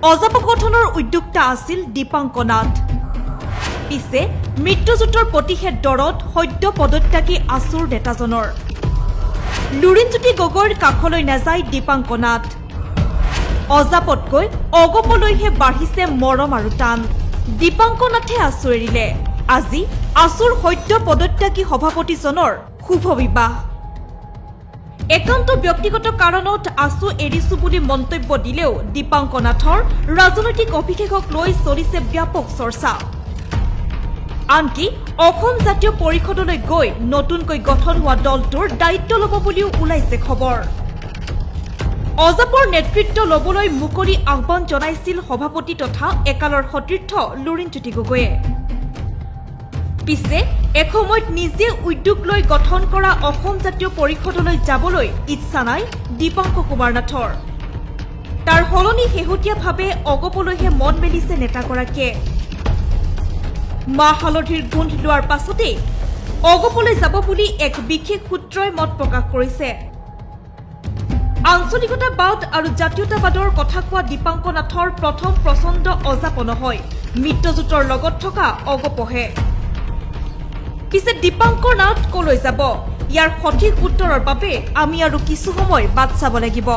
অজাপ গঠনৰ উদ্যোক্তা আছিল দীপাংকৰ নাথ। পিছে মৃত্যুজোঁটৰ প্ৰতিষেধ দৰত সদ্য পদত্যাগী আছুৰ নেতাজনৰ লুৰিণজ্যোতি গগৈৰ কাষলৈ নাযায় দীপাংকৰ নাথ। অজাপতকৈ অগপলৈহে বাঢ়িছে মৰম আৰু টান। দীপাংকৰ নাথে আছু এৰিলে। আজি আছুৰ সদ্য পদত্যাগী সভাপতিজনৰ শুভ বিবাহ। একান্ত ব্যক্তিগত কাৰণত আছু এৰিছো বুলি মন্তব্য দিলেও দীপাংকৰ নাথৰ ৰাজনৈতিক অভিষেকক লৈ চলিছে ব্যাপক চৰ্চা। আনকি অসম জাতীয় পৰিষদলৈ গৈ নতুনকৈ গঠন হোৱা দলটোৰ দায়িত্ব ল'ব বুলিও ওলাইছে খবৰ। অজাপৰ নেতৃত্ব ল'বলৈ মুকলি আহ্বান জনাইছিল সভাপতি তথা একালৰ সতীৰ্থ লুৰিণজ্যোতি গগৈয়ে। পিছে এসময়ত নিজে উদ্যোগ লৈ গঠন কৰা অসম জাতীয় পৰিষদলৈ যাবলৈ ইচ্ছা নাই দীপাংকৰ কুমাৰ নাথৰ। তাৰ সলনি শেহতীয়াভাৱে অগপলৈহে মন মেলিছে নেতাগৰাকীয়ে। মাহ হালধিৰ গোন্ধ লোৱাৰ পাছতেই অগপলৈ যাব বুলি এক বিশেষ সূত্ৰই মত প্ৰকাশ কৰিছে। আঞ্চলিকতাবাদ আৰু জাতীয়তাবাদৰ কথা কোৱা দীপাংকৰ নাথৰ প্ৰথম প্ৰচণ্ড অজাপ নহয়, মিত্ৰজোঁটৰ লগত থকা অগপহে। পিছে দীপাংকৰ নাথ কলৈ যাব? ইয়াৰ সঠিক উত্তৰৰ বাবে আমি আৰু কিছু সময় বাট চাব লাগিব।